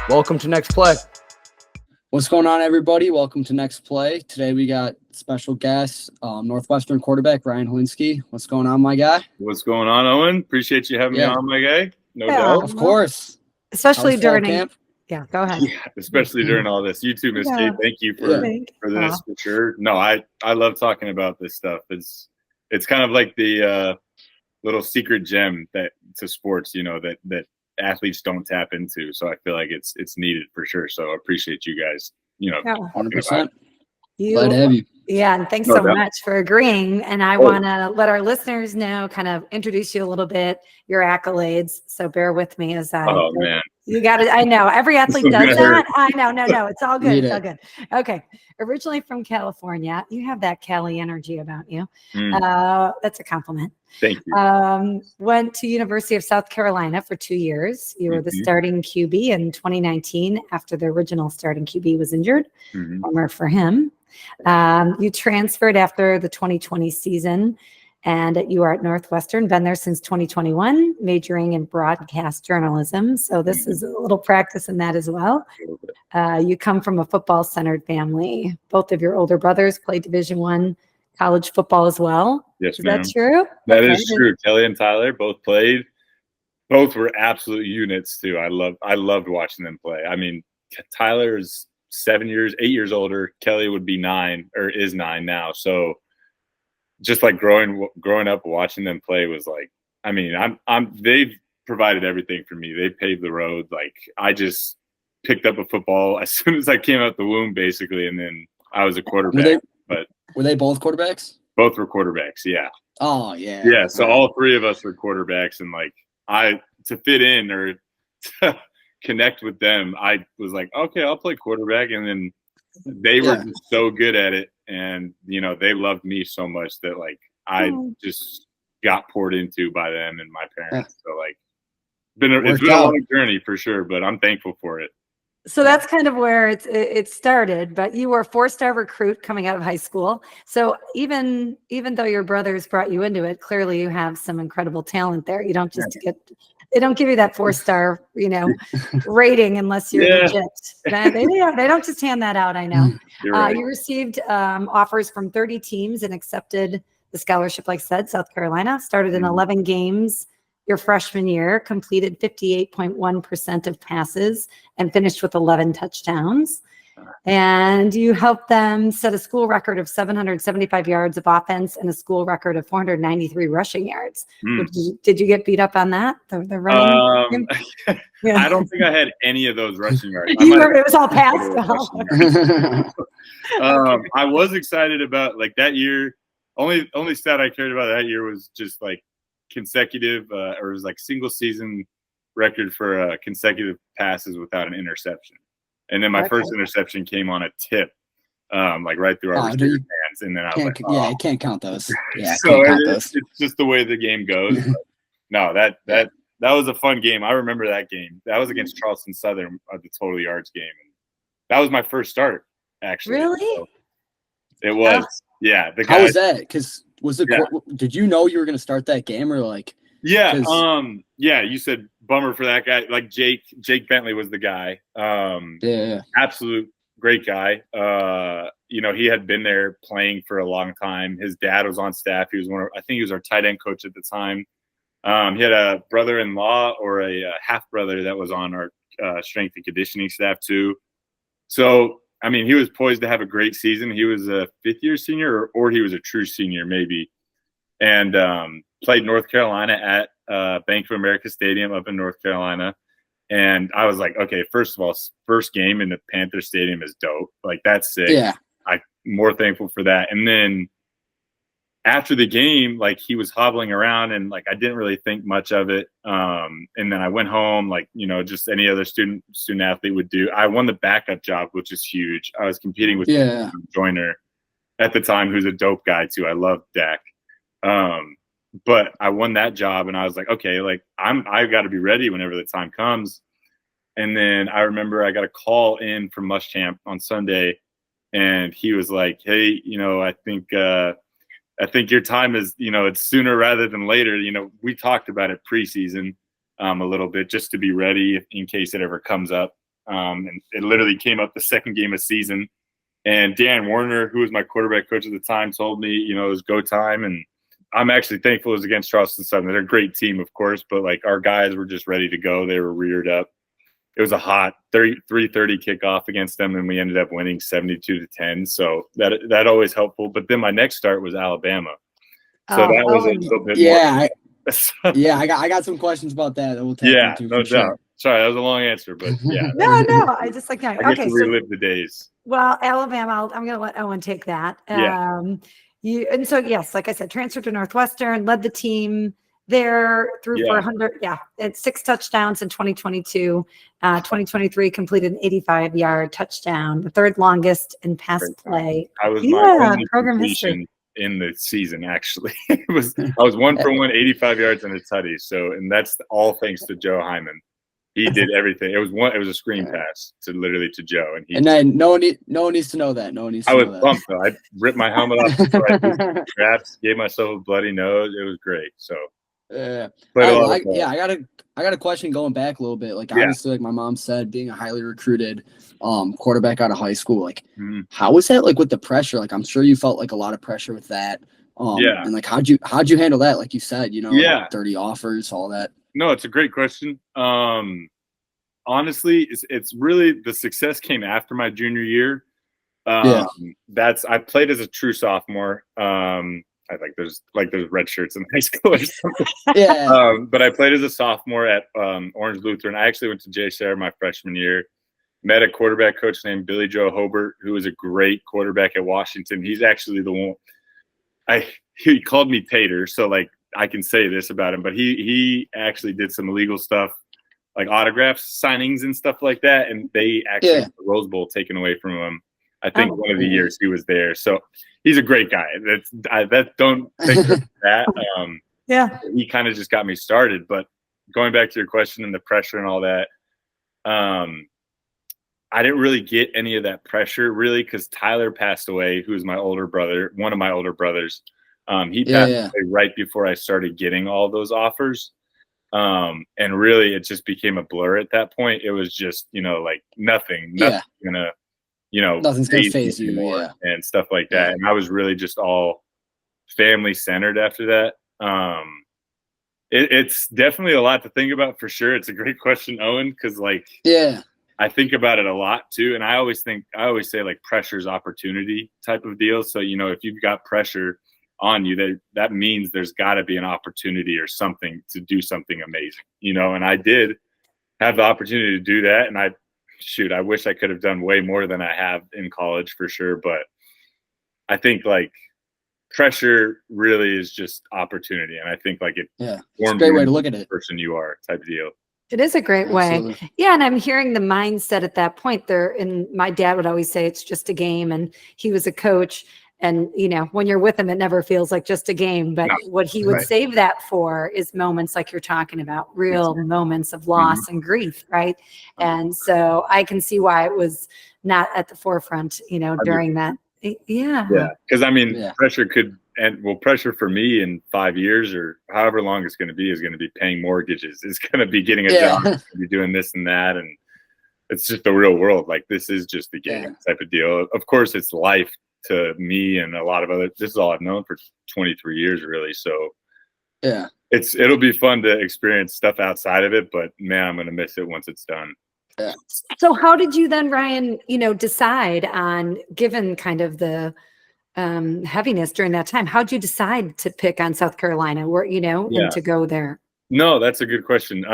Welcome to Next Play. What's going on, everybody? Welcome to Next Play. Today we got special guest, Northwestern quarterback Ryan Hilinski. What's going on, my guy? What's going on, Owen? Appreciate you having me on, my guy. No doubt. Of course. Especially during camp. Yeah, go ahead. Yeah, especially during all this. You too, Miss Kate. Thank you for this for sure. No, I love talking about this stuff. It's kind of like the little secret gem that to sports, that athletes don't tap into. So I feel like it's needed for sure. So I appreciate you guys, 100%. Glad to have you. Yeah, and thanks so much for agreeing. And I want to let our listeners know, kind of introduce you a little bit, your accolades. So bear with me as I. Oh man, you got it. I know every athlete does that. I know. No, it's all good. It's all good. Okay, originally from California, you have that Cali energy about you. That's a compliment. Thank you. Went to University of South Carolina for 2 years. You were the starting QB in 2019 after the original starting QB was injured. Bummer for him. You transferred after the 2020 season, and you are at Northwestern, been there since 2021, majoring in broadcast journalism. So this is a little practice in that as well. You come from a football-centered family. Both of your older brothers played Division I college football as well. Yes, ma'am. Is that true? That is true. Kelly and Tyler both played. Both were absolute units too. I loved watching them play. I mean, Tyler is 8 years older. Kelly would be 9 or is 9 now. So just like growing up watching them play was like, I mean, they've provided everything for me. They paved the road. Like I just picked up a football as soon as I came out the womb, basically, and then I was a quarterback. Were they both quarterbacks? Both were quarterbacks, yeah. Oh, yeah. Yeah, so all 3 of us were quarterbacks, and like to fit in or to connect with them, I was like, okay, I'll play quarterback, and then they were just so good at it, and they loved me so much that like I just got poured into by them and my parents. So like it's been a long journey for sure, but I'm thankful for it. So that's kind of where it started, but you were a 4-star recruit coming out of high school. So even though your brothers brought you into it, clearly you have some incredible talent there. You don't just they don't give you that 4-star, rating unless you're legit. They don't just hand that out. I know. Right. You received offers from 30 teams and accepted the scholarship, like I said, South Carolina. Started in 11 games your freshman year, completed 58.1% of passes and finished with 11 touchdowns. And you helped them set a school record of 775 yards of offense and a school record of 493 rushing yards. Did you get beat up on that? The running? I don't think I had any of those rushing yards. It was all passed. I was excited about like that year. Only stat I cared about that year was just like consecutive or it was like single season record for consecutive passes without an interception. And then my first interception came on a tip, like right through our receiver's hands. And then I was like, I can't count those. Yeah, so it's just the way the game goes. No, that was a fun game. I remember that game. That was against Charleston Southern at the total yards game. And that was my first start, actually. Really? So it was. Yeah. How was that? Because did you know you were going to start that game or like? Yeah. You said bummer for that guy. Like Jake Bentley was the guy. Absolute great guy. He had been there playing for a long time. His dad was on staff. He was I think he was our tight end coach at the time. He had a brother-in-law or a half brother that was on our strength and conditioning staff too. So, I mean, he was poised to have a great season. He was a 5th-year senior or he was a true senior maybe. And played North Carolina at Bank of America Stadium up in North Carolina. And I was like, okay, first of all, first game in the Panther Stadium is dope. Like, that's sick. Yeah. I'm more thankful for that. And then after the game, like, he was hobbling around and, like, I didn't really think much of it. And then I went home, like, just any other student athlete would do. I won the backup job, which is huge. I was competing with Joyner at the time, who's a dope guy, too. I love Dak. But I won that job and I was like, okay, like I've got to be ready whenever the time comes. And then I remember I got a call in from Muschamp on Sunday and he was like, hey, I think your time is, it's sooner rather than later. We talked about it preseason a little bit just to be ready in case it ever comes up. And it literally came up the second game of season. And Dan Warner, who was my quarterback coach at the time, told me, it was go time. And I'm actually thankful it was against Charleston Southern. They're a great team, of course, but like our guys were just ready to go. They were reared up. It was a hot 3:30 kickoff against them, and we ended up winning 72-10. So that always helpful. But then my next start was Alabama. So that was a little bit more. I got some questions about that. We'll take into no doubt. Sure. Sorry, that was a long answer, but yeah. No. I just like that. I get to relive the days. Well, Alabama, I'm going to let Owen take that. And so, yes, like I said, transferred to Northwestern, led the team there, threw for 100. And 6 touchdowns in 2022. 2023 completed an 85-yard touchdown, the 3rd longest in pass play. I was my only program history in the season. Actually, I was 1 for 1, 85 yards and a tutty. So, and that's all thanks to Joe Hyman. He did everything. It was a screen pass to Joe, and then no one needs to know that. No one needs to know that. I was pumped though. I ripped my helmet off before I did the straps, gave myself a bloody nose. It was great. So I got a question going back a little bit. Like obviously, like my mom said, being a highly recruited quarterback out of high school, like how was that like with the pressure? Like I'm sure you felt like a lot of pressure with that. And like how'd you handle that? Like you said, like 30 offers, all that. No, it's a great question. Honestly, it's really the success came after my junior year. I played as a true sophomore. I think there's red shirts in high school or something. But I played as a sophomore at Orange Lutheran. I actually went to JSerra my freshman year. Met a quarterback coach named Billy Joe Hobart, who was a great quarterback at Washington. He's actually the one. He called me Tater, so like I can say this about him, but he actually did some illegal stuff, like autographs, signings, and stuff like that. And they actually had the Rose Bowl taken away from him. I think one of the years he was there. So he's a great guy. Don't think of that. He kind of just got me started. But going back to your question and the pressure and all that, I didn't really get any of that pressure really because Tyler passed away, who was my older brother, one of my older brothers. He passed away right before I started getting all those offers. And really it just became a blur at that point. It was just, like nothing's gonna phase you and stuff like that. And I was really just all family centered after that. It's definitely a lot to think about for sure. It's a great question, Owen, because I think about it a lot too. And I always say like pressure's opportunity type of deal. So, if you've got pressure on you, that means there's got to be an opportunity or something to do something amazing, and I did have the opportunity to do that. And I wish I could have done way more than I have in college for sure. But I think like pressure really is just opportunity. And I think like it's a great way to look at it. Person you are type of deal. It is a great way. Yeah. And I'm hearing the mindset at that point there. And my dad would always say it's just a game. And he was a coach. And, when you're with him, it never feels like just a game. But what he would save that for is moments like you're talking about, real moments of loss and grief, right? And so I can see why it was not at the forefront, during that. Yeah. Because, pressure for me in 5 years or however long it's going to be paying mortgages. It's going to be getting a job. It's going to be doing this and that. And it's just the real world. Like, this is just the game type of deal. Of course, it's life. To me and a lot of other, this is all I've known for 23 years really. So it'll be fun to experience stuff outside of it, but man, I'm going to miss it once it's done. So how did you then, Ryan, decide on, given kind of the heaviness during that time, how'd you decide to pick on South Carolina and to go there? No, that's a good question.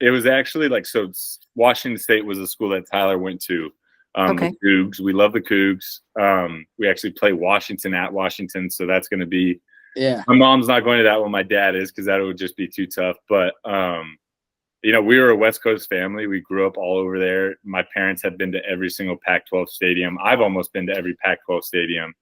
It was actually Washington State was a school that Tyler went to. The Cougs. We love the Cougs. We actually play Washington at Washington, so that's going to be. My mom's not going to that one. My dad is, because that would just be too tough. But we were a West Coast family. We grew up all over there. My parents have been to every single Pac-12 stadium. I've almost been to every Pac-12 stadium.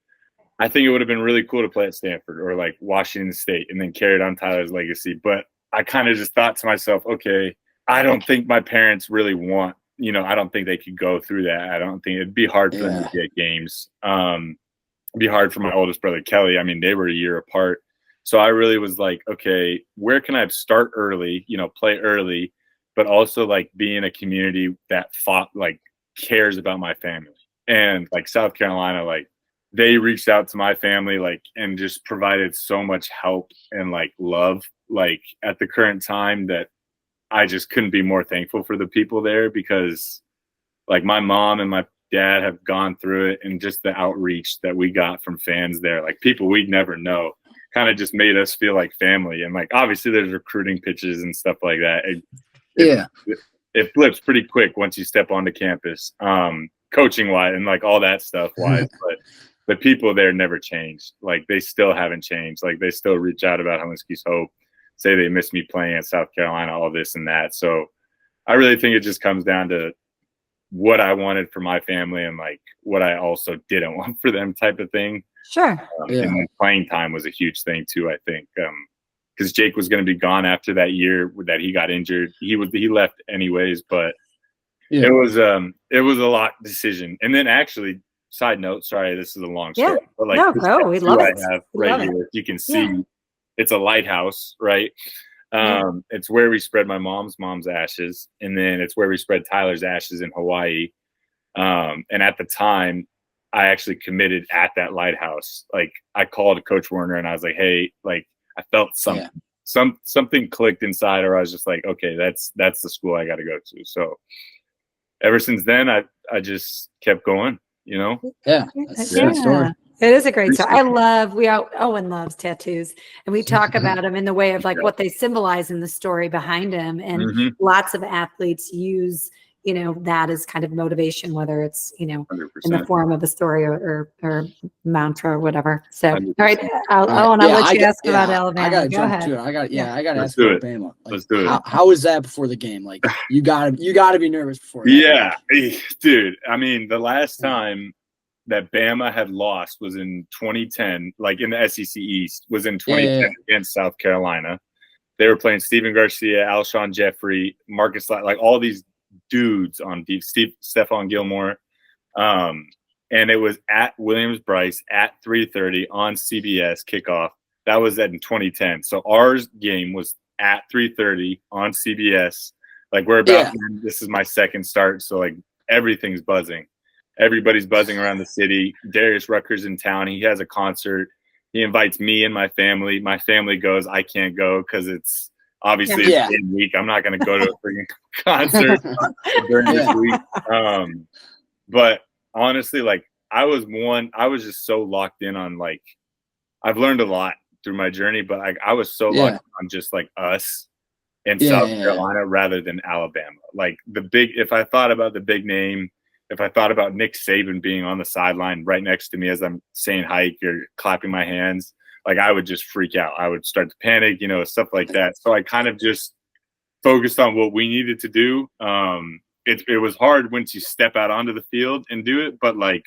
I think it would have been really cool to play at Stanford or like Washington State and then carry on Tyler's legacy. But I kind of just thought to myself, okay, I don't think my parents really want. I don't think they could go through that. I don't think it'd be hard for them to get games. It'd be hard for my oldest brother, Kelly. I mean, they were a year apart. So I really was like, okay, where can I start early, play early, but also like being a community that cares about my family. And like South Carolina, like they reached out to my family, like, and just provided so much help and like love, like at the current time, that I just couldn't be more thankful for the people there, because like my mom and my dad have gone through it, and just the outreach that we got from fans there, like people we'd never know, kind of just made us feel like family. And like, obviously there's recruiting pitches and stuff like that. It flips pretty quick once you step onto campus, coaching wise and like all that stuff wise. But the people there never changed. Like they still haven't changed. Like they still reach out about Hilinski's hope, say they miss me playing at South Carolina, all this and that. So I really think it just comes down to what I wanted for my family and like what I also didn't want for them, type of thing. Sure. And then playing time was a huge thing too, I think. Because Jake was going to be gone after that year that he got injured. He left anyways, but it was a lot decision. And then actually, side note, sorry, this is a long story, but like we love it. I have right here, you can see it's a lighthouse, right? It's where we spread my mom's ashes, and then it's where we spread Tyler's ashes in Hawaii. And at the time, I actually committed at that lighthouse. Like I called Coach Werner and I was like, hey, like I felt something clicked inside, or I was just like, okay, that's the school I got to go to. So ever since then, I just kept going, you know? Yeah. That's a good story. It is a great story. Owen loves tattoos, and we talk about them in the way of like what they symbolize in the story behind him. And lots of athletes use, you know, that as kind of motivation, whether it's, you know, 100%. In the form of a story or mantra or whatever. So, 100%. All right, I'll let you ask about Alabama. I got to jump ahead. to it. I got to ask about Alabama. Like, let's do it. How was that before the game? Like, you got to be nervous before. Yeah, dude. I mean, the last time that Bama had lost was in 2010, like in the SEC East, was in 2010 against South Carolina. They were playing Steven Garcia, Alshon Jeffrey, Marcus, like all these dudes on deep, Stephon Gilmore. And it was at Williams-Brice at 3:30 on CBS kickoff. That was in 2010. So our game was at 3:30 on CBS. Like we're about, this is my second start. So like everything's buzzing. Everybody's buzzing around the city. Darius Rucker's in town. He has a concert. He invites me and my family. My family goes. I can't go because it's obviously it's game week. I'm not going to go to a freaking concert during this week. But honestly, like I was just so locked in on like, I've learned a lot through my journey, but I was so locked on just like us in South Carolina rather than Alabama. Like if I thought about the big name, if I thought about Nick Saban being on the sideline right next to me as I'm saying hike or clapping my hands, like I would just freak out. I would start to panic, you know, stuff like that. So I kind of just focused on what we needed to do. It was hard once you step out onto the field and do it, but like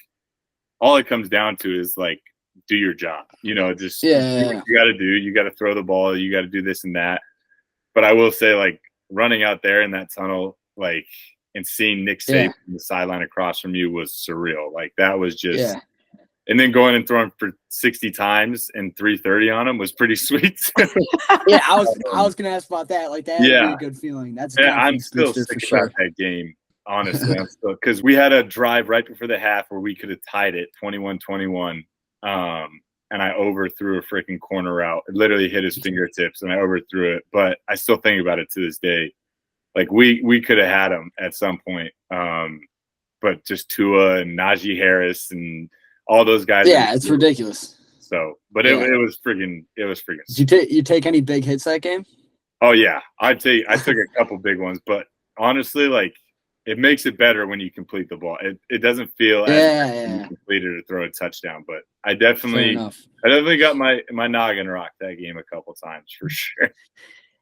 all it comes down to is like do your job, you know, just do what you got to do. You got to throw the ball. You got to do this and that. But I will say, like running out there in that tunnel, like. And seeing Nick Saban on the sideline across from you was surreal. Like that was just, and then going and throwing for 60 times and 330 on him was pretty sweet. I was gonna ask about that. Like that, a good feeling. That's I'm still sick about that game, honestly. Because we had a drive right before the half where we could have tied it 21-21. And I overthrew a freaking corner route. It literally hit his fingertips, and I overthrew it. But I still think about it to this day. Like we could have had him at some point, but just Tua and Najee Harris and all those guys. Yeah, it's ridiculous. So, but it was freaking. Did you take any big hits that game? Oh yeah, I took a couple big ones, but honestly, like it makes it better when you complete the ball. It doesn't feel as you completed or throw a touchdown, but I definitely got my noggin rocked that game a couple times for sure.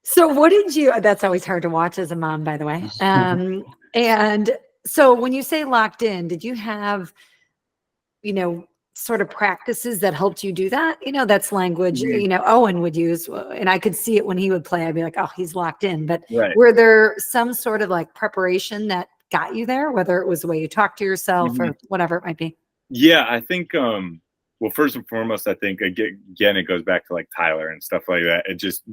So what did you, that's always hard to watch as a mom, by the way. And so when you say locked in, did you have, you know, sort of practices that helped you do that? You know, that's language, you know, Owen would use, and I could see it when he would play. I'd be like, oh, he's locked in. But were there some sort of like preparation that got you there, whether it was the way you talk to yourself or whatever it might be? Yeah, I think, well, first and foremost, I think, again, it goes back to like Tyler and stuff like that. It just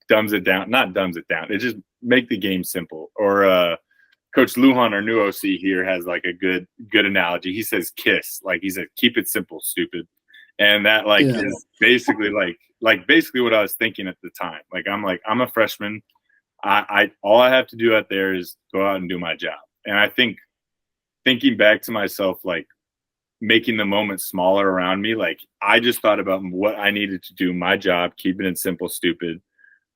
dumbs it down. Not dumbs it down. It just make the game simple. Or Coach Lujan, our new OC here, has like a good analogy. He says "kiss," like he said, "Keep it simple, stupid," and that is basically like basically what I was thinking at the time. I'm a freshman. I all I have to do out there is go out and do my job. And I think thinking back to myself, like making the moment smaller around me, like I just thought about what I needed to do, my job, keeping it simple, stupid.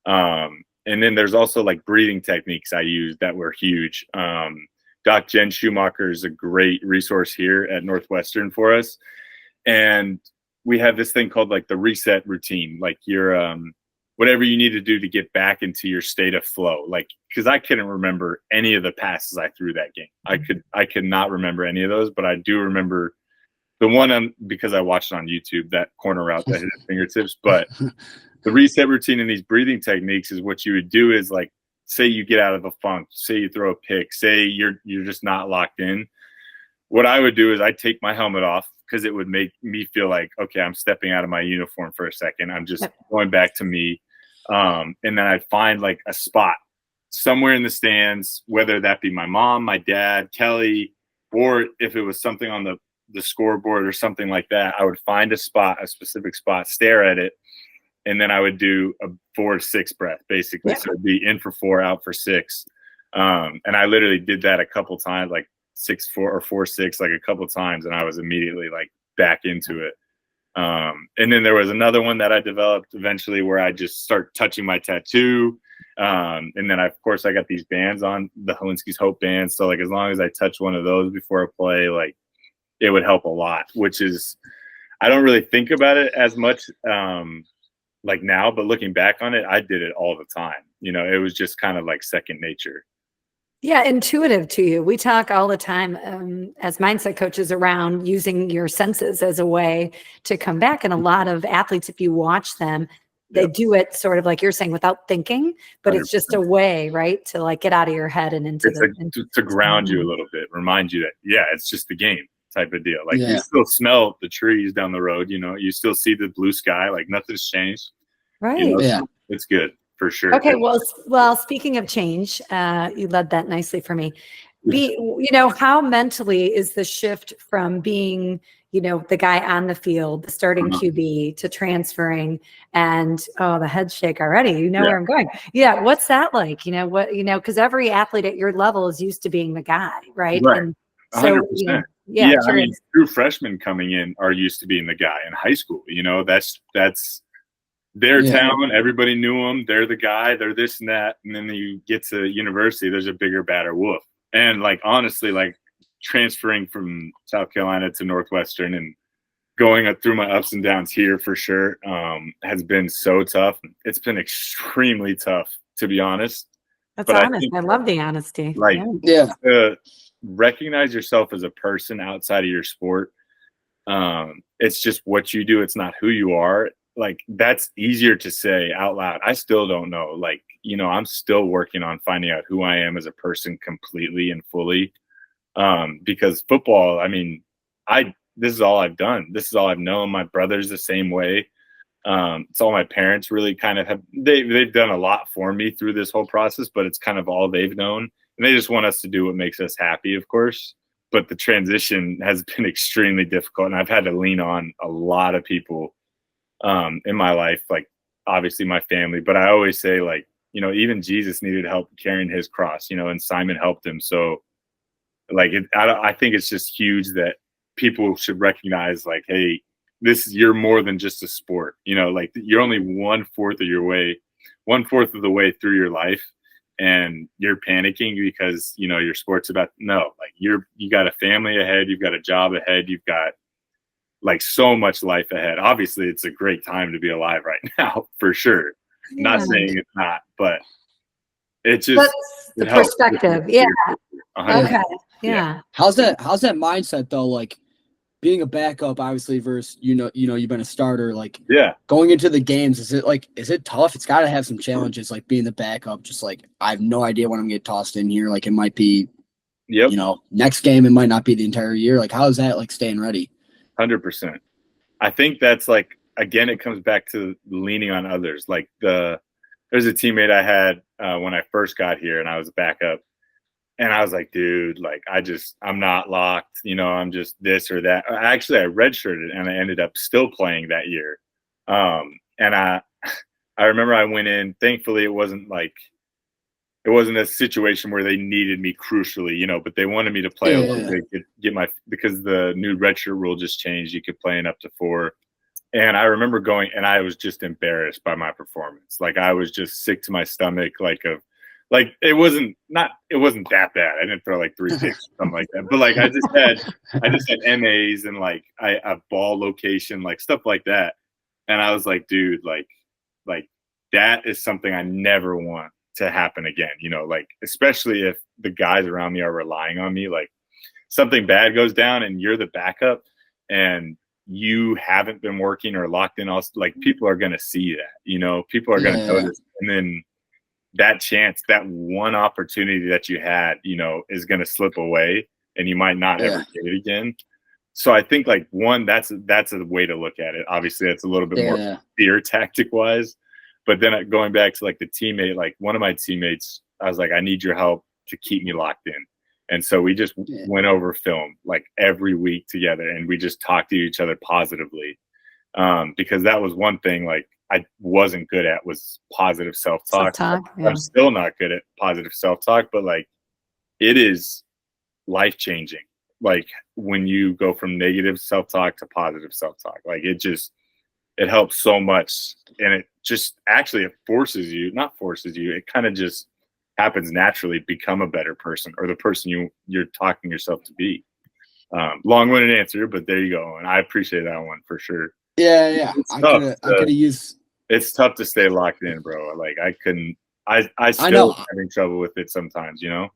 And then there's also like breathing techniques I used that were huge. Doc Jen Schumacher is a great resource here at Northwestern for us. And we have this thing called like the reset routine, like your whatever you need to do to get back into your state of flow. Like, because I couldn't remember any of the passes I threw that game. I could not remember any of those, but I do remember the one because I watched it on YouTube, that corner route that hit his fingertips. But the reset routine and these breathing techniques is what you would do is like, say you get out of a funk, say you throw a pick, say you're just not locked in. What I would do is I'd take my helmet off because it would make me feel like, okay, I'm stepping out of my uniform for a second. I'm just going back to me. And then I'd find like a spot somewhere in the stands, whether that be my mom, my dad, Kelly, or if it was something on the scoreboard or something like that, I would find a specific spot, stare at it, and then I would do a 4-6 breath, basically. Yeah. So it'd be in for 4, out for 6. And I literally did that a couple times, like 6-4 or 4-6, like a couple times, and I was immediately like back into it. And then there was another one that I developed eventually where I just start touching my tattoo. And then of course I got these bands on, the Hilinski's Hope bands. So like as long as I touch one of those before I play, like it would help a lot, which is, I don't really think about it as much like now, but looking back on it, I did it all the time. You know, it was just kind of like second nature. Yeah, intuitive to you. We talk all the time as mindset coaches around using your senses as a way to come back. And a lot of athletes, if you watch them, they do it sort of like you're saying without thinking, but 100%. It's just a way, right, to like get out of your head and into to ground you a little bit, remind you that, it's just the game type of deal. Like you still smell the trees down the road, you know, you still see the blue sky, like nothing's changed. Right. You know, so it's good. For sure. Okay. Well, speaking of change, you led that nicely for me. How mentally is the shift from being, the guy on the field, the starting QB, to transferring and, the head shake already, where I'm going. Yeah. What's that like? Because every athlete at your level is used to being the guy, right? And so, 100%. I mean, true freshmen coming in are used to being the guy in high school. That's their town, everybody knew them. They're the guy, they're this and that. And then you get to university, there's a bigger, badder wolf. And like, honestly, like transferring from South Carolina to Northwestern and going up through my ups and downs here for sure has been so tough. It's been extremely tough, to be honest. That's honest. I love the honesty. Like, recognize yourself as a person outside of your sport. It's just what you do. It's not who you are. Like, that's easier to say out loud. I still don't know. Like, I'm still working on finding out who I am as a person completely and fully. Because football, I mean, this is all I've done. This is all I've known. My brother's the same way. It's all my parents really kind of they've done a lot for me through this whole process, but it's kind of all they've known. And they just want us to do what makes us happy, of course. But the transition has been extremely difficult. And I've had to lean on a lot of people in my life, like obviously my family, but I always say, like, even Jesus needed help carrying his cross, and Simon helped him. So like, I think it's just huge that people should recognize, like, hey, you're more than just a sport, like you're only 1/4 of the way through your life, and you're panicking because, your sport's like you got a family ahead, you've got a job ahead, you've got like so much life ahead. Obviously it's a great time to be alive right now, for sure. Not saying it's not, but it's just the perspective. Yeah. Okay. Yeah. How's that mindset though? Like being a backup, obviously, versus, you've been a starter, like going into the games, is it tough? It's got to have some challenges, like being the backup, just like, I have no idea when I'm going to get tossed in here. Like it might be, next game, it might not be the entire year. Like, how is that, like, staying ready? 100%. I think that's like, again, it comes back to leaning on others. Like the there's a teammate I had when I first got here, and I was a backup. And I was like, dude, like, I'm not locked. You know, I'm just this or that. Actually, I redshirted, and I ended up still playing that year. And I remember I went in. Thankfully, it wasn't a situation where they needed me crucially, you know, but they wanted me to play because the new redshirt rule just changed. You could play in up to 4. And I remember going, and I was just embarrassed by my performance. Like, I was just sick to my stomach, it wasn't that bad. I didn't throw like 3 picks or something like that. But like I just had MAs and like a ball location, like stuff like that. And I was like, dude, like that is something I never want to happen again. You know, like, especially if the guys around me are relying on me, like something bad goes down and you're the backup and you haven't been working or locked in, like people are going to see that, you know, people are going to notice. And then that chance, that one opportunity that you had, you know, is going to slip away and you might not ever get it again. So I think like that's a way to look at it. Obviously that's a little bit more fear tactic wise, but then going back to like the teammate, like one of my teammates, I was like, I need your help to keep me locked in. And so we just went over film like every week together and we just talked to each other positively. Because that was one thing like I wasn't good at was positive self-talk. I'm still not good at positive self-talk, but like it is life-changing. Like when you go from negative self-talk to positive self-talk, like it helps so much. And it just actually, it kind of just happens naturally, become a better person or the person you're talking yourself to be. Long-winded answer, but there you go. And I appreciate that one for sure. Yeah. I could have used. It's tough to stay locked in, bro. Like I couldn't. I still having trouble with it sometimes. You know.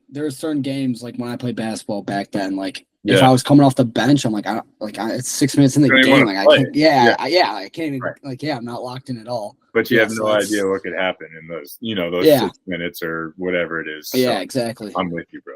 There are certain games like when I played basketball back then. Like if I was coming off the bench, I'm like it's 6 minutes in the game. Like I can't. I can't even. I'm not locked in at all. But you have no idea what could happen in those. You know, those 6 minutes or whatever it is. Yeah, exactly. I'm with you, bro.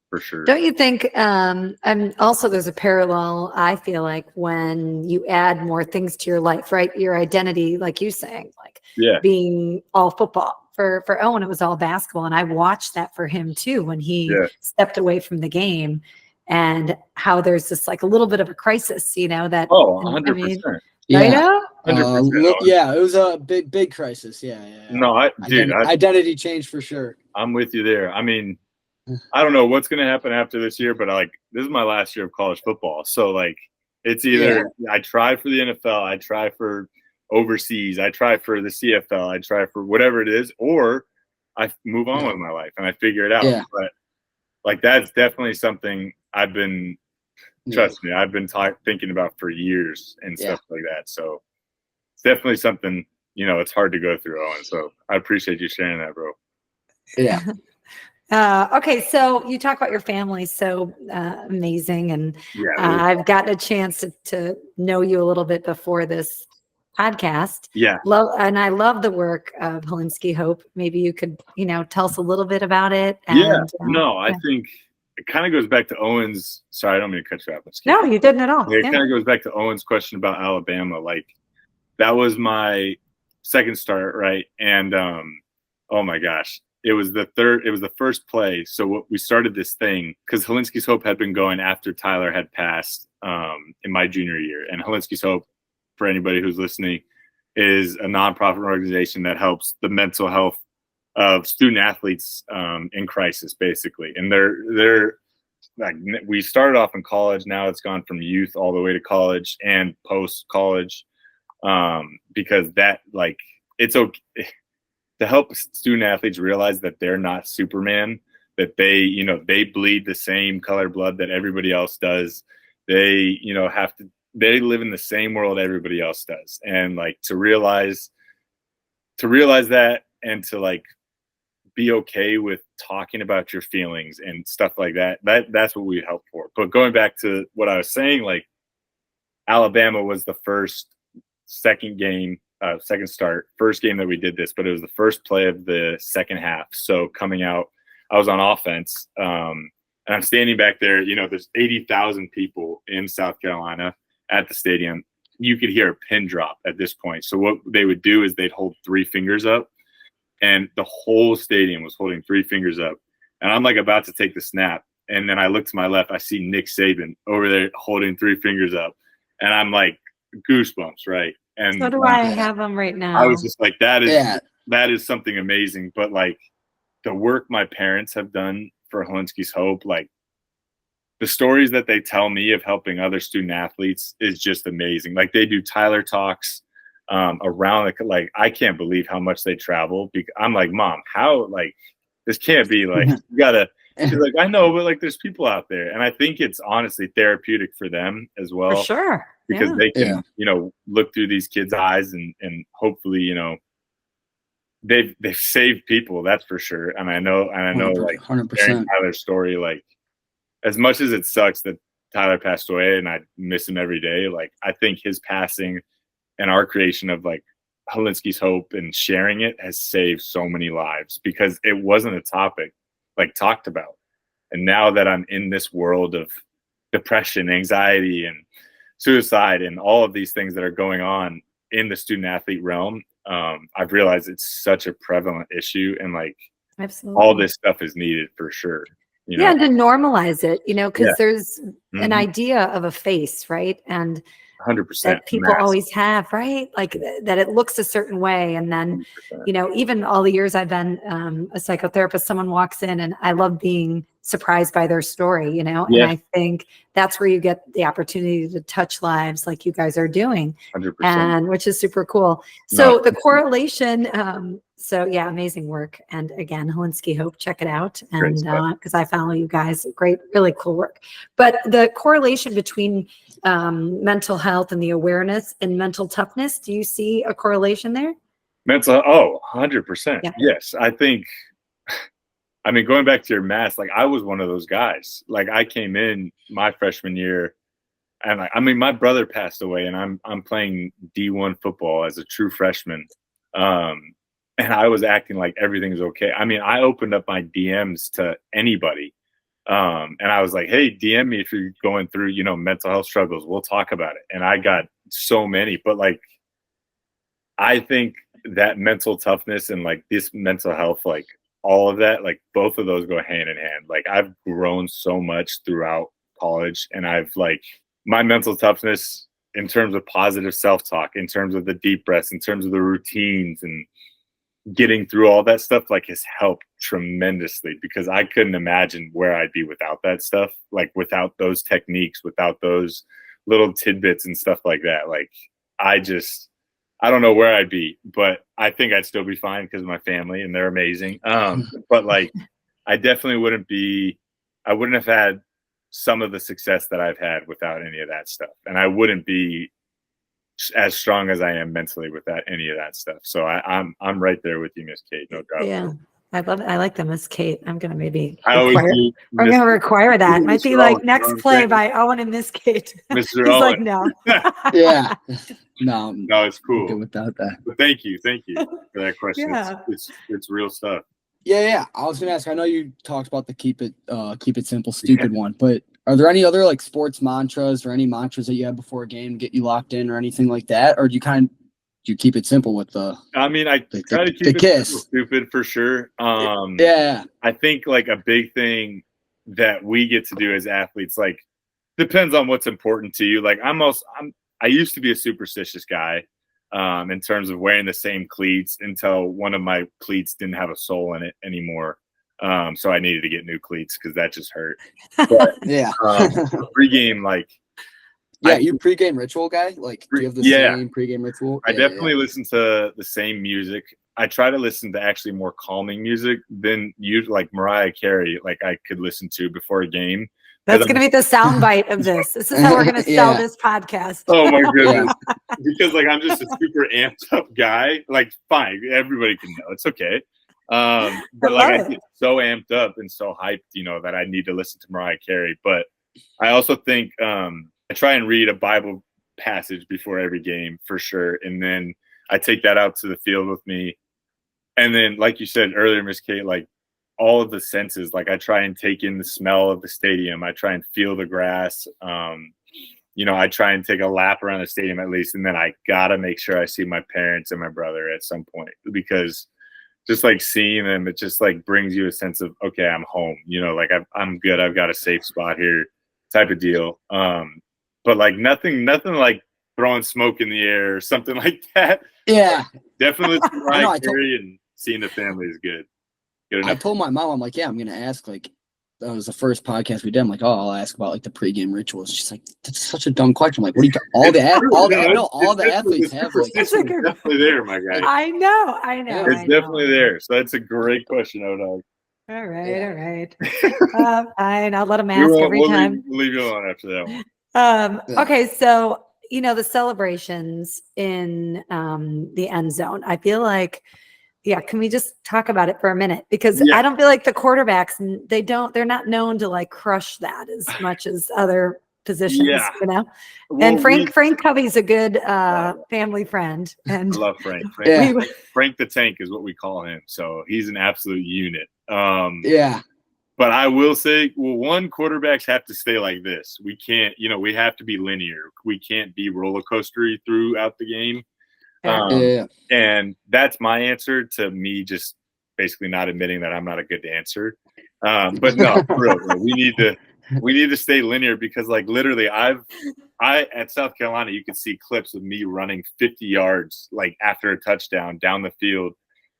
For sure. Don't you think, and also there's a parallel, I feel like, when you add more things to your life, right? Your identity, like you saying, like being all football. For Owen, it was all basketball. And I watched that for him too, when he stepped away from the game and how there's this like a little bit of a crisis, you know, that. 100%. I mean, yeah. 100%. It was a big crisis. Yeah. No, identity change for sure. I'm with you there. I mean, I don't know what's going to happen after this year, but like this is my last year of college football. So like it's either I try for the NFL, I try for overseas, I try for the CFL, I try for whatever it is, or I move on with my life and I figure it out. Yeah. But like that's definitely something I've been trust me, I've been thinking about for years and stuff like that. So it's definitely something, you know, it's hard to go through, Owen. So I appreciate you sharing that, bro. Yeah. Okay, so you talk about your family, so amazing, and I've gotten a chance to know you a little bit before this podcast. Yeah, I love the work of Hilinski Hope. Maybe you could, tell us a little bit about it. And, I think it kind of goes back to Owen's. Sorry, I don't mean to cut you off. No, you didn't at all. It kind of goes back to Owen's question about Alabama. Like that was my second start, right? And oh my gosh. It was the first play. So we started this thing because Hilinski's Hope had been going after Tyler had passed in my junior year. And Hilinski's Hope, for anybody who's listening, is a nonprofit organization that helps the mental health of student athletes in crisis, basically. And they're like, we started off in college. Now it's gone from youth all the way to college and post college because that it's okay. To help student athletes realize that they're not Superman, that they bleed the same color blood that everybody else does. They, they live in the same world everybody else does. And to realize that and to be okay with talking about your feelings and stuff like that, that's what we help for. But going back to what I was saying, Alabama was the second start, first game that we did this, but it was the first play of the second half. So coming out, I was on offense, and I'm standing back there. There's 80,000 people in South Carolina at the stadium, you could hear a pin drop at this point. So what they would do is they'd hold 3 fingers up, and the whole stadium was holding 3 fingers up. And I'm like about to take the snap. And then I look to my left, I see Nick Saban over there holding 3 fingers up. And I'm like, goosebumps, right? And so do I have them right now. I was just like, that is something amazing. But like the work my parents have done for Hilinski's Hope, like the stories that they tell me of helping other student athletes is just amazing. Like they do Tyler talks around, like I can't believe how much they travel. Because I'm like, Mom, how, like, this can't be, like, you gotta. She's like, I know, but like, there's people out there, and I think it's honestly therapeutic for them as well. For sure, because they can, look through these kids' eyes and hopefully, they've saved people. That's for sure. And I know, like 100%. Tyler's story, like as much as it sucks that Tyler passed away, and I miss him every day. Like I think his passing and our creation of like Hilinski's Hope and sharing it has saved so many lives, because it wasn't a topic like talked about. And now that I'm in this world of depression, anxiety, and suicide, and all of these things that are going on in the student athlete realm, I've realized it's such a prevalent issue, and like absolutely all this stuff is needed for sure. Yeah, to normalize it, because there's an idea of a face, right? And 100% that people always have, right? Like that it looks a certain way. And then, 100%. Even all the years I've been a psychotherapist, someone walks in and I love being surprised by their story, and I think that's where you get the opportunity to touch lives like you guys are doing, 100%. and which is super cool. So the correlation, amazing work. And again, Hilinski Hope, check it out. And because I follow you guys, great, really cool work. But the correlation between mental health and the awareness and mental toughness, do you see a correlation there? 100%. Yeah. Yes. I think, I mean, going back to your math, like I was one of those guys. Like I came in my freshman year, and my brother passed away, and I'm playing D1 football as a true freshman. And I was acting like everything's okay. I mean, I opened up my DMs to anybody. And I was like, hey, DM me if you're going through, mental health struggles. We'll talk about it. And I got so many. But like, I think that mental toughness and like this mental health, like all of that, like both of those go hand in hand. Like I've grown so much throughout college, and I've like my mental toughness in terms of positive self-talk, in terms of the deep breaths, in terms of the routines and getting through all that stuff, like has helped tremendously, because I couldn't imagine where I'd be without that stuff, like without those techniques, without those little tidbits and stuff like that. Like I don't know where I'd be, but I think I'd still be fine because of my family and they're amazing. But like, I definitely I wouldn't have had some of the success that I've had without any of that stuff. And I wouldn't be as strong as I am mentally without any of that stuff. So I'm right there with you, Miss Kate. No doubt. Yeah. I love it. I like the Miss Kate. I'm going to maybe require that. It might be like next play by Owen and Miss Kate. He's Owen. like, no. Yeah. No, it's cool. Good without that. But thank you for that question. Yeah. It's real stuff. Yeah. I was gonna ask. I know you talked about the keep it simple, stupid one, but are there any other like sports mantras or any mantras that you have before a game to get you locked in or anything like that, or do you keep it simple with the? I mean, I try to keep it simple, stupid for sure. Yeah. I think like a big thing that we get to do as athletes, like depends on what's important to you. Like I used to be a superstitious guy in terms of wearing the same cleats until one of my cleats didn't have a sole in it anymore. So I needed to get new cleats because that just hurt. But, pregame, like. Yeah, you pregame ritual guy? Like, do you have the same pregame ritual? I definitely listen to the same music. I try to listen to actually more calming music than like Mariah Carey, like I could listen to before a game. That's going to be the soundbite of this. This is how we're going to sell this podcast. Oh my goodness. Because like, I'm just a super amped up guy. Like, fine. Everybody can know. It's okay. But like, I get so amped up and so hyped, that I need to listen to Mariah Carey. But I also think, I try and read a Bible passage before every game for sure. And then I take that out to the field with me. And then, like you said earlier, Miss Kate, like all of the senses, like I try and take in the smell of the stadium. I try and feel the grass. I try and take a lap around the stadium at least, and then I gotta make sure I see my parents and my brother at some point, because just like seeing them, it just like brings you a sense of, okay, I'm home. Like I'm good. I've got a safe spot here, type of deal. But like nothing like throwing smoke in the air or something like that. Yeah, definitely. And seeing the family is good. I told my mom, I'm like, yeah, I'm gonna ask. Like, that was the first podcast we did. I'm like, oh, I'll ask about like the pregame rituals. She's like, that's such a dumb question. I'm like, what do you? All the athletes have. Like, it's definitely there, my guy. I know. It's definitely there. So that's a great question, O-Dog. All right. Fine. I'll let him ask every time. We'll leave you alone after that one. Okay, so the celebrations in the end zone. I feel like, can we just talk about it for a minute? Because I don't feel like the quarterbacks, they're not known to like crush that as much as other positions, Well, and Frank Covey's a good family friend. And I love Frank. Frank the Tank is what we call him. So he's an absolute unit. But I will say, one, quarterbacks have to stay like this. We can't, we have to be linear. We can't be roller coastery throughout the game. And that's my answer to me just basically not admitting that I'm not a good answer. But no, for real, we need to stay linear, because like literally I at South Carolina, you can see clips of me running 50 yards like after a touchdown down the field,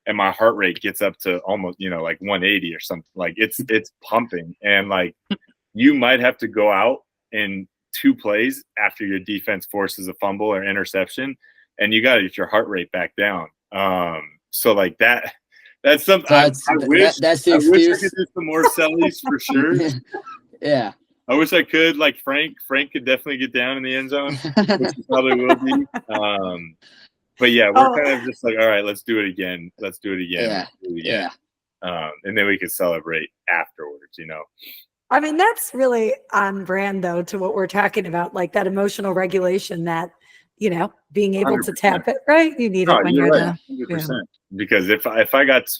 and my heart rate gets up to almost, like 180 or something. Like it's pumping, and like you might have to go out in 2 plays after your defense forces a fumble or interception, and you got to get your heart rate back down. So like that's something I wish I could do some more sellies for sure. Yeah. I wish I could. Like Frank could definitely get down in the end zone, which he probably will be. But yeah, we're kind of just like, all right, let's do it again. Yeah. And then we can celebrate afterwards, I mean, that's really on brand though to what we're talking about, like that emotional regulation that, being able 100%. to tap it, right? You need it when you're right, 100%. Because if I got,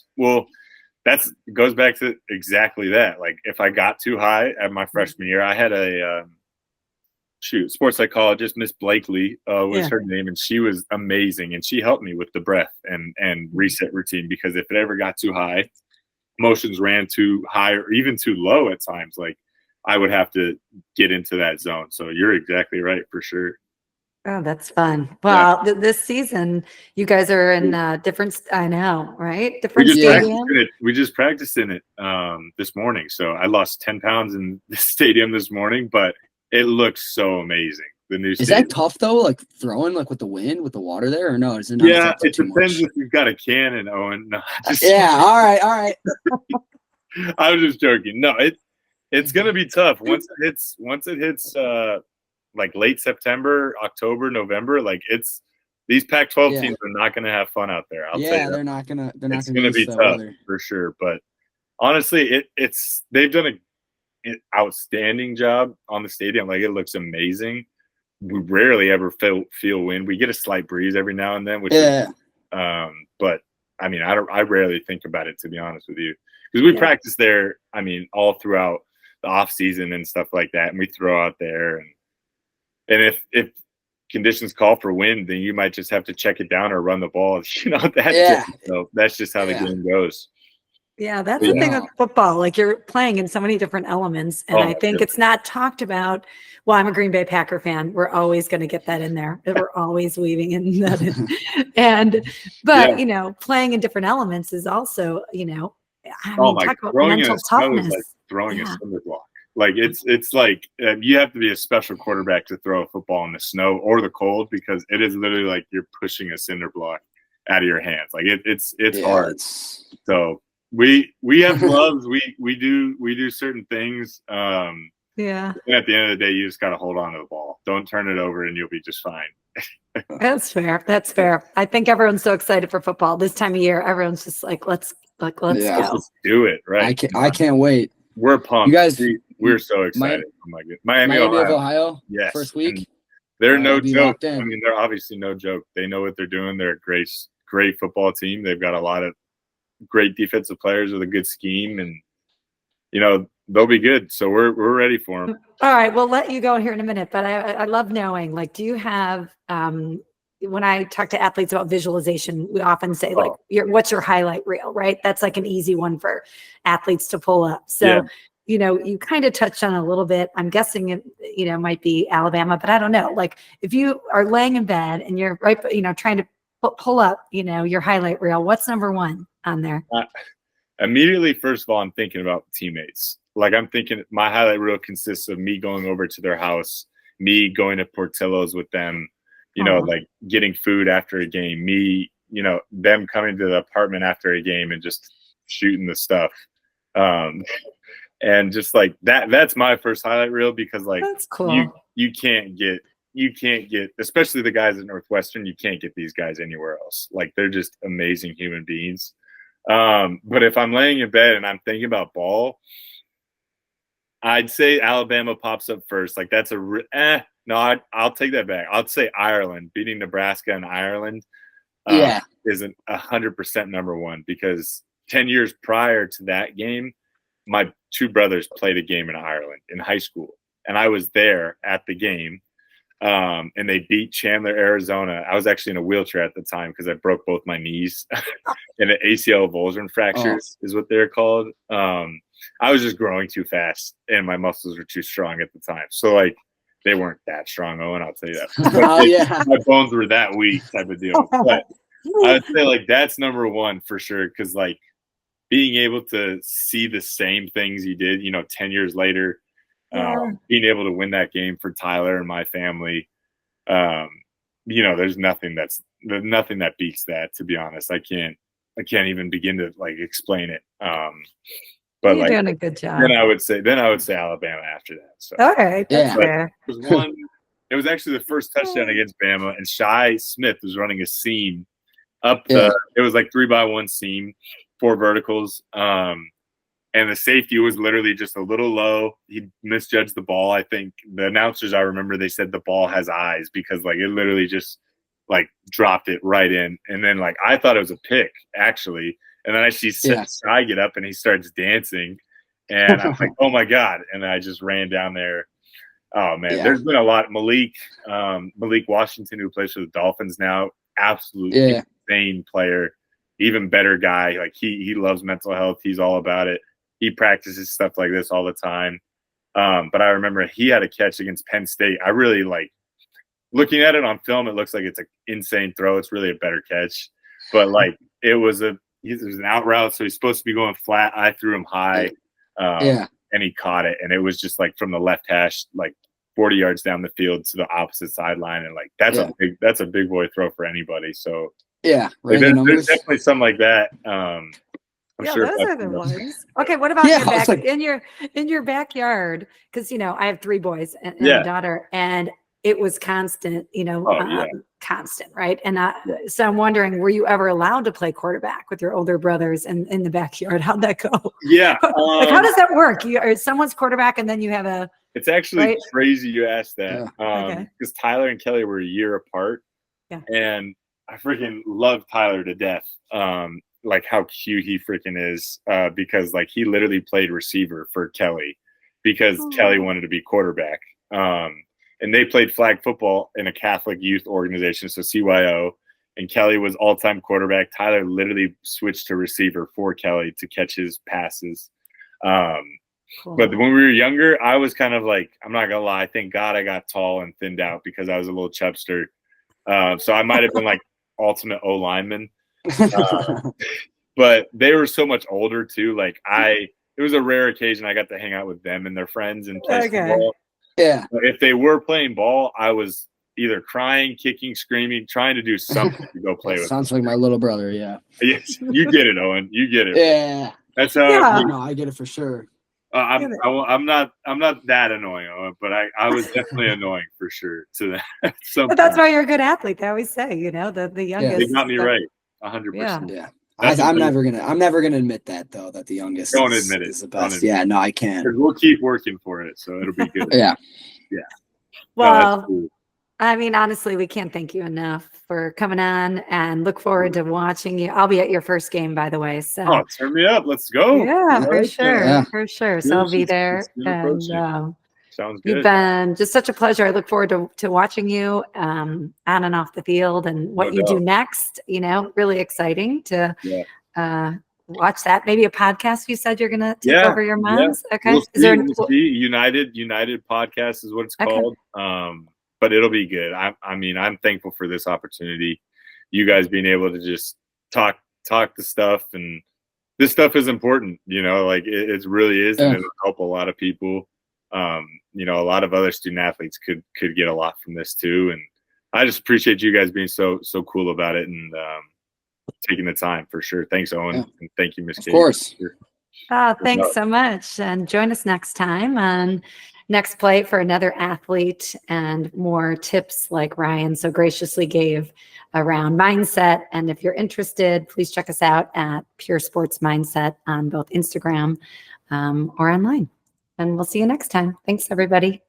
that goes back to exactly that. Like if I got too high at my freshman year, I had a sports psychologist, Miss Blakely was her name, and she was amazing, and she helped me with the breath and reset routine, because if it ever got too high, emotions ran too high or even too low at times, like I would have to get into that zone. So you're exactly right, for sure. Oh, that's fun. Well, this season you guys are in different, I know, right? Different stadium. We just practiced in it this morning. So I lost 10 pounds in the stadium this morning, but it looks so amazing. The new stadium. Is that tough though? Like throwing like with the wind, with the water there, or no? Is it not it depends if you've got a cannon, Owen. No, all right. I was just joking. No, it's gonna be tough once it hits like late September, October, November. Like these Pac-12 teams are not gonna have fun out there. I'll tell you they're not gonna. It's gonna be tough for sure. But honestly, they've done an outstanding job on the stadium. Like it looks amazing. We rarely ever feel wind. We get a slight breeze every now and then, which is, but I mean, I rarely think about it, to be honest with you, because we practice there. I mean, all throughout the off season and stuff like that, and we throw out there, and if conditions call for wind, then you might just have to check it down or run the ball. So that's just how the game goes. Yeah, that's the thing with football. Like you're playing in so many different elements, and I think it's not talked about. Well, I'm a Green Bay Packer fan. We're always going to get that in there. We're always weaving in that in. But playing in different elements is also, I mean, talk about mental toughness. Is like throwing a cinder block. Like it's like you have to be a special quarterback to throw a football in the snow or the cold, because it is literally like you're pushing a cinder block out of your hands. Like it's hard. So we have gloves. We do certain things. And at the end of the day, you just got to hold on to the ball. Don't turn it over, and you'll be just fine. That's fair. I think everyone's so excited for football this time of year. Everyone's just like, let's go. Let's do it. Right. I can't wait. We're pumped. You guys, we're so excited. Miami, Ohio. Yes. First week. And they're no joke. I mean, they're obviously no joke. They know what they're doing. They're a great football team. They've got a lot of great defensive players with a good scheme, and they'll be good. So we're ready for them. All right, we'll let you go here in a minute, but I love knowing, like, do you have, when I talk to athletes about visualization, we often say, like, what's your highlight reel, right? That's like an easy one for athletes to pull up. So, you kind of touched on a little bit. I'm guessing it, might be Alabama, but I don't know. Like, if you are laying in bed and you're trying to pull up, your highlight reel, what's number one on there? Immediately, first of all, I'm thinking about teammates. Like, I'm thinking my highlight reel consists of me going over to their house, me going to Portillo's with them, like getting food after a game, me, them coming to the apartment after a game and just shooting the stuff. And just like that's my first highlight reel, because like that's cool. You can't get, especially the guys at Northwestern, you can't get these guys anywhere else. Like, they're just amazing human beings. But if I'm laying in bed and I'm thinking about ball, I'd say Alabama pops up first. Like, that's I'll take that back. I'll say Ireland, beating Nebraska and Ireland isn't 100% number one, because 10 years prior to that game, my two brothers played a game in Ireland in high school, and I was there at the game. And they beat Chandler, Arizona. I was actually in a wheelchair at the time because I broke both my knees, and an ACL avulsion fractures is what they're called. I was just growing too fast, and my muscles were too strong at the time. So, like, they weren't that strong, Owen, I'll tell you that. My bones were that weak, type of deal. But I would say, like, that's number one for sure, because, like, being able to see the same things you did, 10 years later, being able to win that game for Tyler and my family, there's nothing that beats that, to be honest. I can't even begin to, like, explain it. But you're doing a good job. Then I would say Alabama after that. So okay, that's fair. It was actually the first touchdown against Bama, and Shai Smith was running a seam up it was like 3x1 seam, 4 verticals. And the safety was literally just a little low. He misjudged the ball. I think the announcers, I remember, they said the ball has eyes, because, like, it literally just, like, dropped it right in. And then, like, I thought it was a pick, actually. And then I see Shai get up and he starts dancing. And I'm like, oh, my God. And I just ran down there. Oh, man. Yeah. There's been a lot. Malik Washington, who plays for the Dolphins now, absolutely insane player, even better guy. Like, he loves mental health. He's all about it. He practices stuff like this all the time. But I remember he had a catch against Penn State. I really, like, looking at it on film, it looks like it's an insane throw. It's really a better catch. But, like, it was an out route, so he's supposed to be going flat. I threw him high, and he caught it. And it was just, like, from the left hash, like, 40 yards down the field to the opposite sideline. And, like, that's a big boy throw for anybody. So, right. Like, there's definitely something like that. I'm sure those are the ones. Okay, what about in your backyard? Because I have 3 boys and a daughter, and it was constant. Constant, right? And so I'm wondering, were you ever allowed to play quarterback with your older brothers in the backyard? How'd that go? Yeah, like, how does that work? Someone's quarterback, and then you have a. It's actually crazy you asked that, because Tyler and Kelly were a year apart, and I freaking love Tyler to death. Like, how cute he freaking is, because, like, he literally played receiver for Kelly because Kelly wanted to be quarterback. And they played flag football in a Catholic youth organization, so CYO, and Kelly was all-time quarterback. Tyler literally switched to receiver for Kelly to catch his passes. But when we were younger, I was kind of like, I'm not gonna lie, thank God I got tall and thinned out, because I was a little chubster. So I might have been like ultimate O lineman. But they were so much older too. Like, it was a rare occasion I got to hang out with them and their friends and play football. Yeah. But if they were playing ball, I was either crying, kicking, screaming, trying to do something to go play with. Sounds like my little brother. Yeah. Yes, you get it, Owen. You get it. Yeah. That's how. No, I get it for sure. I'm not that annoying, Owen, but I was definitely annoying for sure to that. But that's why you're a good athlete. They always say, the youngest. They got me right. 100%. Yeah. I'm never gonna admit that, though, that the youngest is the best. Yeah, no, I can't. We'll keep working for it, so it'll be good. Yeah. Well, I mean, honestly, we can't thank you enough for coming on, and look forward to watching you. I'll be at your first game, by the way. So turn me up. Let's go. yeah, for sure. Yeah. For sure. So I'll be there. And sounds good. You've been just such a pleasure. I look forward to watching you on and off the field and what you do next. Really exciting to watch that. Maybe a podcast. You said you're going to take over your mom's. Okay. We'll see. United podcast is what it's called. But it'll be good. I mean, I'm thankful for this opportunity. You guys being able to just talk the stuff, and this stuff is important. Like it really is, and it'll help a lot of people. A lot of other student athletes could get a lot from this too. And I just appreciate you guys being so cool about it and taking the time for sure. Thanks, Owen, and thank you, Miss Katie. Of course. Oh, thanks so much, and join us next time on Next Play for another athlete and more tips like Ryan so graciously gave around mindset. And if you're interested, please check us out at Pure Sports Mindset on both Instagram or online. And we'll see you next time. Thanks, everybody.